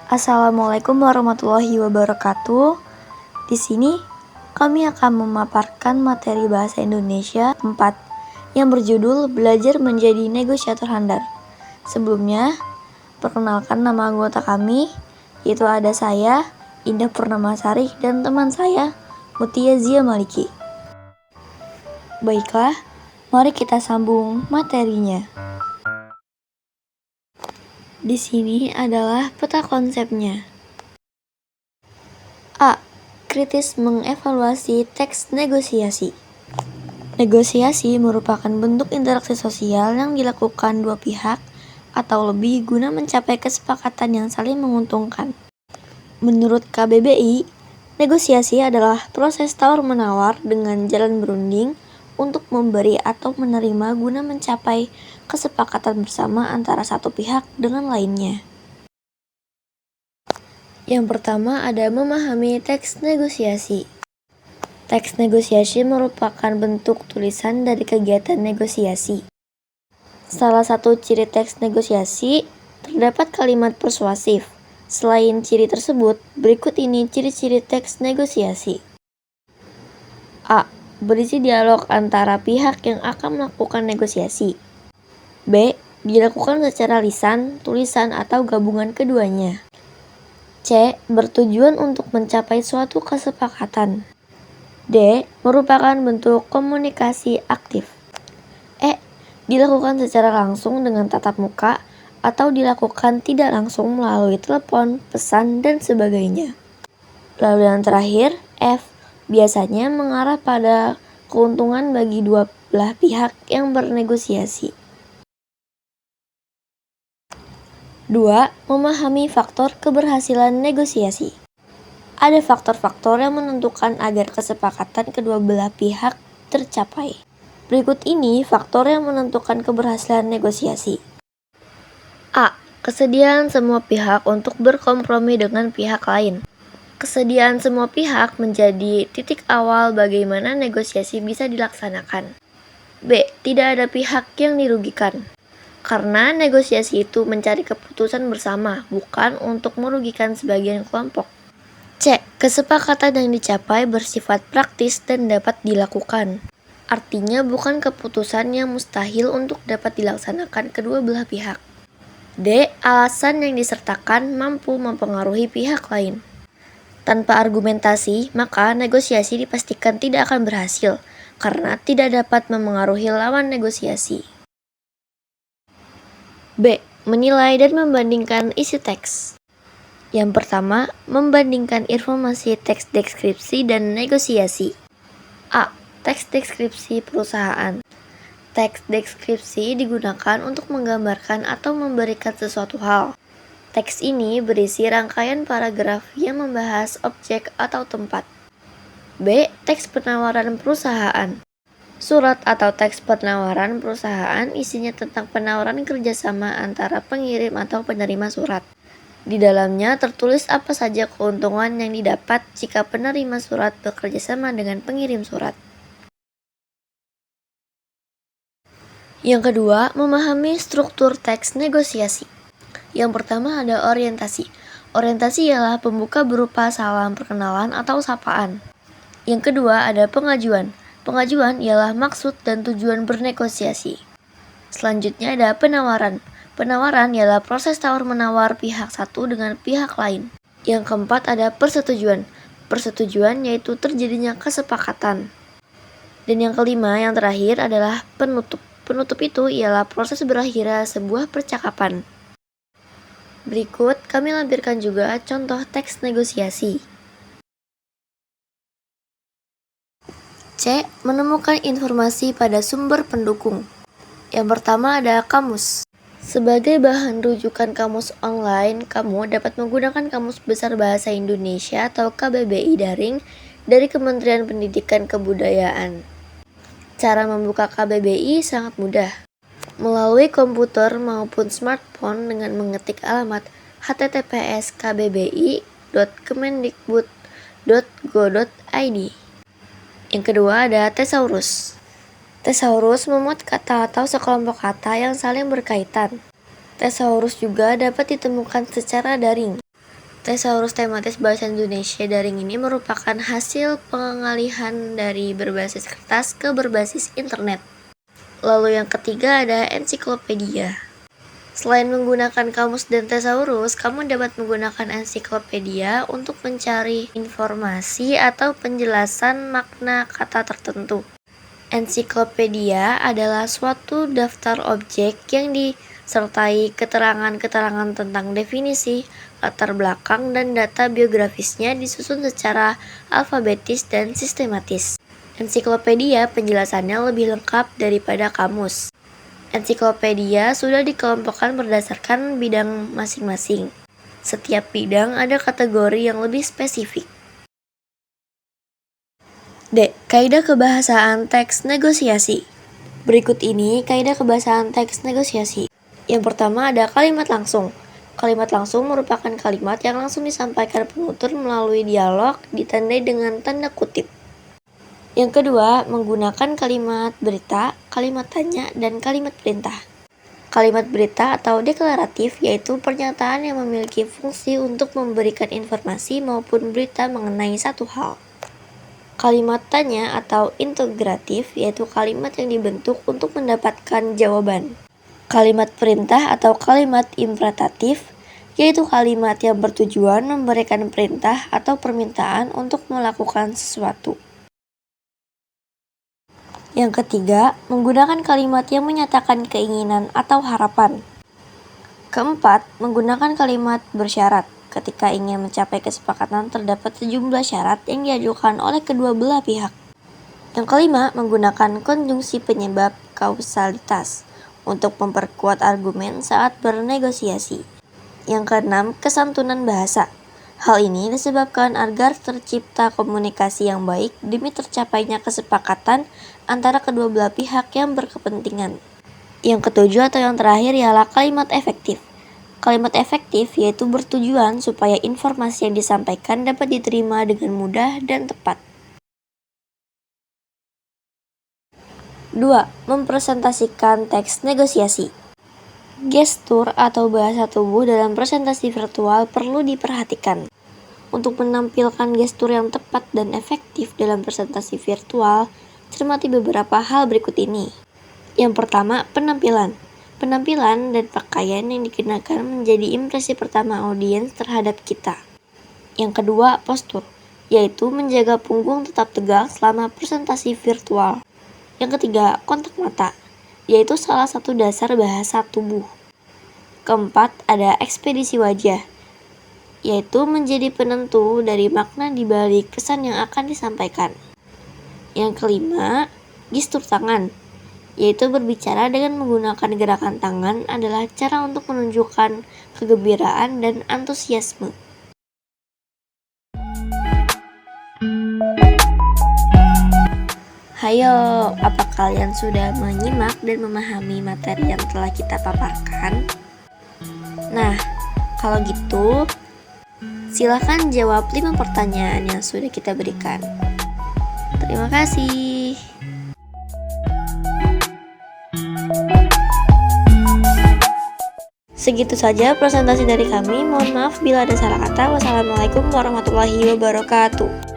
Assalamualaikum warahmatullahi wabarakatuh. Di sini kami akan memaparkan materi bahasa Indonesia 4 yang berjudul Belajar Menjadi Negosiator Handal. Sebelumnya, perkenalkan nama anggota kami, yaitu ada saya, Indah Purnamasari, dan teman saya, Mutia Zia Maliki. Baiklah, mari kita sambung materinya. Di sini adalah peta konsepnya. A. Kritis mengevaluasi teks negosiasi. Negosiasi merupakan bentuk interaksi sosial yang dilakukan dua pihak atau lebih guna mencapai kesepakatan yang saling menguntungkan. Menurut KBBI, negosiasi adalah proses tawar-menawar dengan jalan berunding untuk memberi atau menerima guna mencapai kesepakatan bersama antara satu pihak dengan lainnya. Yang pertama ada memahami teks negosiasi. Teks negosiasi merupakan bentuk tulisan dari kegiatan negosiasi. Salah satu ciri teks negosiasi terdapat kalimat persuasif. Selain ciri tersebut, berikut ini ciri-ciri teks negosiasi. A. Berisi dialog antara pihak yang akan melakukan negosiasi. B. Dilakukan secara lisan, tulisan, atau gabungan keduanya. C. Bertujuan untuk mencapai suatu kesepakatan. D. Merupakan bentuk komunikasi aktif. E. Dilakukan secara langsung dengan tatap muka atau dilakukan tidak langsung melalui telepon, pesan, dan sebagainya. Lalu yang terakhir, F. Biasanya mengarah pada keuntungan bagi dua belah pihak yang bernegosiasi. 2. Memahami faktor keberhasilan negosiasi. Ada faktor-faktor yang menentukan agar kesepakatan kedua belah pihak tercapai. Berikut ini faktor yang menentukan keberhasilan negosiasi. A. Kesediaan semua pihak untuk berkompromi dengan pihak lain. Kesediaan semua pihak menjadi titik awal bagaimana negosiasi bisa dilaksanakan. B. Tidak ada pihak yang dirugikan. Karena negosiasi itu mencari keputusan bersama, bukan untuk merugikan sebagian kelompok. C. Kesepakatan yang dicapai bersifat praktis dan dapat dilakukan. Artinya bukan keputusan yang mustahil untuk dapat dilaksanakan kedua belah pihak. D. Alasan yang disertakan mampu mempengaruhi pihak lain. Tanpa argumentasi, maka negosiasi dipastikan tidak akan berhasil, karena tidak dapat memengaruhi lawan negosiasi. B. Menilai dan membandingkan isi teks. Yang pertama, membandingkan informasi teks deskripsi dan negosiasi. A. Teks deskripsi perusahaan. Teks deskripsi digunakan untuk menggambarkan atau memberikan sesuatu hal. Teks ini berisi rangkaian paragraf yang membahas objek atau tempat. B. Teks penawaran perusahaan. Surat atau teks penawaran perusahaan isinya tentang penawaran kerjasama antara pengirim atau penerima surat. Di dalamnya tertulis apa saja keuntungan yang didapat jika penerima surat bekerjasama dengan pengirim surat. Yang kedua, memahami struktur teks negosiasi. Yang pertama ada orientasi. Orientasi ialah pembuka berupa salam perkenalan atau sapaan. Yang kedua ada pengajuan. Pengajuan ialah maksud dan tujuan bernegosiasi. Selanjutnya ada penawaran. Penawaran ialah proses tawar-menawar pihak satu dengan pihak lain. Yang keempat ada persetujuan. Persetujuan yaitu terjadinya kesepakatan. Dan yang kelima, yang terakhir adalah penutup. Penutup itu ialah proses berakhirnya sebuah percakapan. Berikut kami lampirkan juga contoh teks negosiasi. C. Menemukan informasi pada sumber pendukung. Yang pertama ada kamus. Sebagai bahan rujukan kamus online, kamu dapat menggunakan Kamus Besar Bahasa Indonesia atau KBBI daring dari Kementerian Pendidikan Kebudayaan. Cara membuka KBBI sangat mudah. Melalui komputer maupun smartphone dengan mengetik alamat https://kbbi.kemendikbud.go.id. Yang kedua ada thesaurus. Thesaurus memuat kata atau sekelompok kata yang saling berkaitan. Thesaurus juga dapat ditemukan secara daring. Thesaurus tematis bahasa Indonesia daring ini merupakan hasil pengalihan dari berbasis kertas ke berbasis internet. Lalu yang ketiga ada ensiklopedia. Selain menggunakan kamus dan thesaurus, kamu dapat menggunakan ensiklopedia untuk mencari informasi atau penjelasan makna kata tertentu. Ensiklopedia adalah suatu daftar objek yang disertai keterangan-keterangan tentang definisi, latar belakang, dan data biografisnya disusun secara alfabetis dan sistematis. Ensiklopedia penjelasannya lebih lengkap daripada kamus. Ensiklopedia sudah dikelompokkan berdasarkan bidang masing-masing. Setiap bidang ada kategori yang lebih spesifik. D. Kaidah kebahasaan teks negosiasi. Berikut ini kaidah kebahasaan teks negosiasi. Yang pertama ada kalimat langsung. Kalimat langsung merupakan kalimat yang langsung disampaikan penutur melalui dialog ditandai dengan tanda kutip. Yang kedua, menggunakan kalimat berita, kalimat tanya, dan kalimat perintah. Kalimat berita atau deklaratif yaitu pernyataan yang memiliki fungsi untuk memberikan informasi maupun berita mengenai satu hal. Kalimat tanya atau integratif yaitu kalimat yang dibentuk untuk mendapatkan jawaban. Kalimat perintah atau kalimat imperatatif yaitu kalimat yang bertujuan memberikan perintah atau permintaan untuk melakukan sesuatu. Yang ketiga, menggunakan kalimat yang menyatakan keinginan atau harapan. Keempat, menggunakan kalimat bersyarat. Ketika ingin mencapai kesepakatan terdapat sejumlah syarat yang diajukan oleh kedua belah pihak. Yang kelima, menggunakan konjungsi penyebab kausalitas untuk memperkuat argumen saat bernegosiasi. Yang keenam, kesantunan bahasa. Hal ini disebabkan agar tercipta komunikasi yang baik demi tercapainya kesepakatan antara kedua belah pihak yang berkepentingan. Yang ketujuh atau yang terakhir ialah kalimat efektif. Kalimat efektif yaitu bertujuan supaya informasi yang disampaikan dapat diterima dengan mudah dan tepat. 2. Mempresentasikan teks negosiasi. Gestur atau bahasa tubuh dalam presentasi virtual perlu diperhatikan. Untuk menampilkan gestur yang tepat dan efektif dalam presentasi virtual, cermati beberapa hal berikut ini. Yang pertama, penampilan. Penampilan dan pakaian yang dikenakan menjadi impresi pertama audiens terhadap kita. Yang kedua, postur, yaitu menjaga punggung tetap tegak selama presentasi virtual. Yang ketiga, kontak mata, yaitu salah satu dasar bahasa tubuh. Keempat, ada ekspedisi wajah, yaitu menjadi penentu dari makna di balik pesan yang akan disampaikan. Yang kelima, gestur tangan, yaitu berbicara dengan menggunakan gerakan tangan adalah cara untuk menunjukkan kegembiraan dan antusiasme. Hayo, apa kalian sudah menyimak dan memahami materi yang telah kita paparkan? Nah, kalau gitu, silakan jawab 5 pertanyaan yang sudah kita berikan. Terima kasih. Segitu saja presentasi dari kami. Mohon maaf bila ada salah kata. Wassalamualaikum warahmatullahi wabarakatuh.